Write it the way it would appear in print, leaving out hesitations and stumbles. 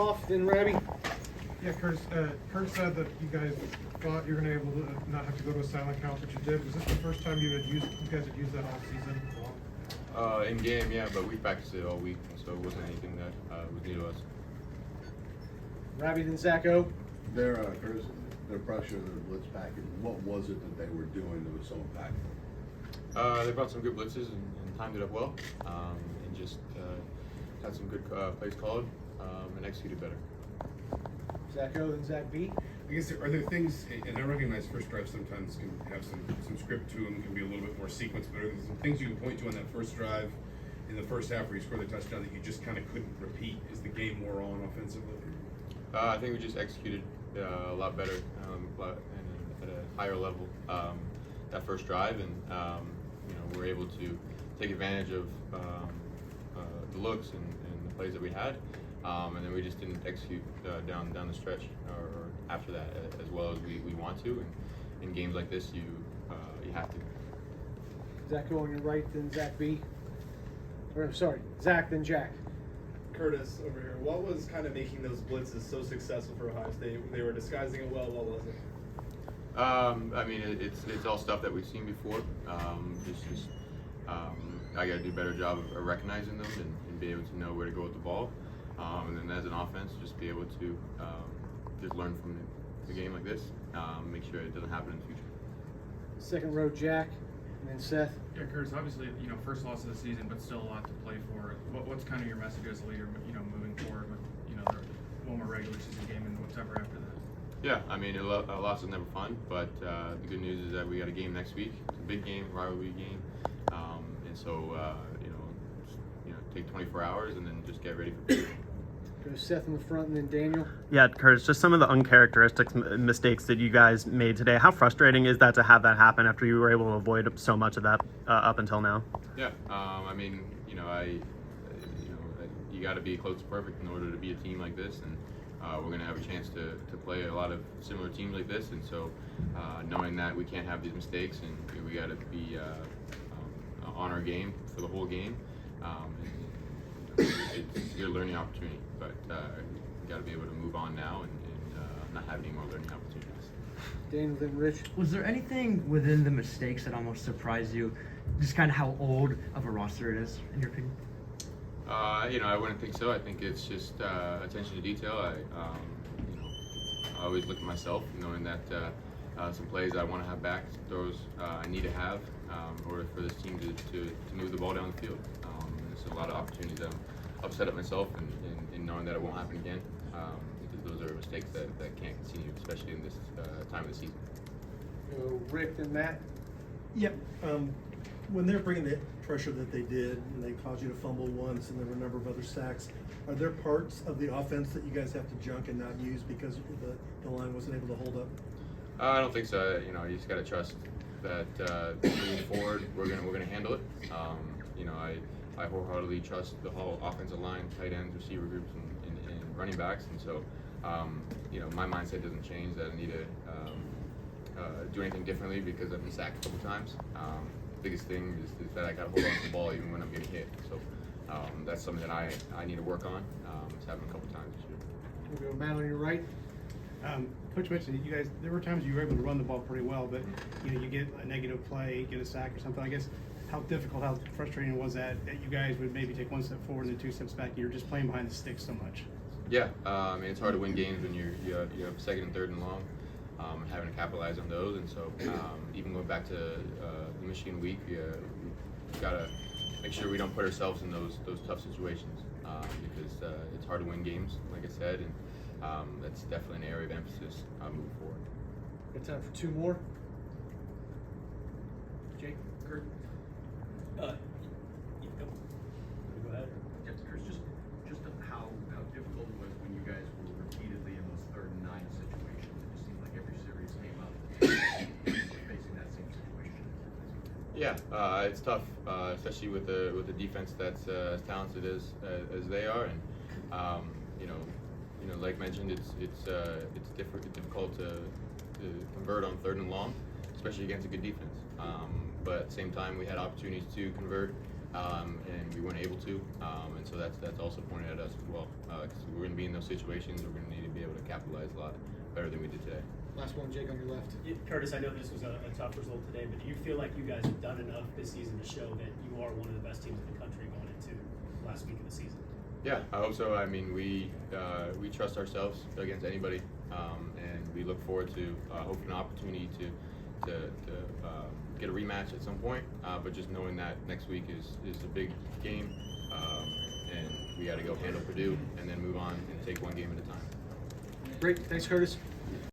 off, then Robbie. Yeah, Curtis said that you guys thought you were going to be able to not have to go to a silent count, but you did. Was this the first time you guys had used that all season? In game, yeah, but we practiced it all week, so it wasn't anything that was new to us. Robbie, then Zach O. Curtis, their pressure, their blitz package, what was it that they were doing that was so impactful? They brought some good blitzes and timed it up well, and just had some good plays called and executed better. Zach O, then Zach B. I guess are there things, and I recognize first drive sometimes can have some script to them, can be a little bit more sequenced, but are there some things you can point to on that first drive in the first half where you scored the touchdown that you just kind of couldn't repeat? Is the game more on offensively? I think we just executed a lot better and at a higher level that first drive, and we're able to take advantage of the looks and the plays that we had, and then we just didn't execute down the stretch or after that as well as we want to. And in games like this, you have to. Zach O on your right, then Zach B. Or sorry, Zach, then Jack. Curtis over here, what was kind of making those blitzes so successful for Ohio State? They were disguising it well. What was it? I mean, it's all stuff that we've seen before. I got to do a better job of recognizing them and be able to know where to go with the ball. And then as an offense, just be able to just learn from the game like this, make sure it doesn't happen in the future. Second row, Jack, and then Seth. Yeah, Curtis, obviously, first loss of the season, but still a lot to play for. What's kind of your message as a leader, moving forward with, the one more regular season game and whatever after that? Yeah, I mean, a loss is never fun, but the good news is that we got a game next week. It's a big game, rivalry game, and so take 24 hours and then just get ready for it. Go Seth in the front, and then Daniel. Yeah, Curtis, just some of the uncharacteristic mistakes that you guys made today. How frustrating is that to have that happen after you were able to avoid so much of that up until now? Yeah, I mean, you got to be close to perfect in order to be a team like this, and we're going to have a chance to play a lot of similar teams like this, and so knowing that we can't have these mistakes and we got to be on our game for the whole game, it's your learning opportunity, but you got to be able to move on now and not have any more learning opportunities. Daniel, then Rich. Was there anything within the mistakes that almost surprised you? Just kind of how old of a roster it is, in your opinion? I wouldn't think so. I think it's just attention to detail. I always look at myself, knowing that some plays I want to have back, some throws I need to have in order for this team to move the ball down the field. There's a lot of opportunities that I'm upset at myself and knowing that it won't happen again, because those are mistakes that can't continue, especially in this time of the season. Go Rick, then Matt. Yep. When they're bringing the pressure that they did, and they caused you to fumble once, and there were a number of other sacks, are there parts of the offense that you guys have to junk and not use because the line wasn't able to hold up? I don't think so. You just got to trust that moving forward, we're gonna handle it. I wholeheartedly trust the whole offensive line, tight ends, receiver groups, and running backs, and so my mindset doesn't change that I need to do anything differently because I've been sacked a couple times. Biggest thing is that I got to hold on to the ball even when I'm getting hit. So that's something that I need to work on. It's happened a couple times this year. We'll go Matt on your right. Coach mentioned you guys. There were times you were able to run the ball pretty well, but you get a negative play, get a sack or something. I guess how difficult, how frustrating was that you guys would maybe take one step forward and then 2 steps back, and you're just playing behind the sticks so much? Yeah, it's hard to win games when you have second and third and long, having to capitalize on those. And so even going back to the Michigan week, we got to make sure we don't put ourselves in those tough situations because it's hard to win games, like I said, and that's definitely an area of emphasis moving forward. Got time for 2 more. Jake, Kurt. Go ahead. Yes, Chris, just how difficult it was when you guys were repeatedly in those 3rd and 9 situations. It just seemed like every series came up facing that same situation. Yeah, it's tough, especially with the defense that's as talented as they are, and like mentioned, it's difficult to convert on 3rd and long, especially against a good defense. But at the same time, we had opportunities to convert and we weren't able to. And so that's also pointed at us as well. 'Cause we're going to be in those situations. We're going to need to be able to capitalize a lot better than we did today. Last one, Jake, on your left. Curtis, I know this was a tough result today, but do you feel like you guys have done enough this season to show that you are one of the best teams in the country going into last week of the season? Yeah, I hope so. I mean, we trust ourselves against anybody, and we look forward to hopefully an opportunity to get a rematch at some point. But just knowing that next week is a big game, and we got to go handle Purdue and then move on and take one game at a time. Great. Thanks, Curtis.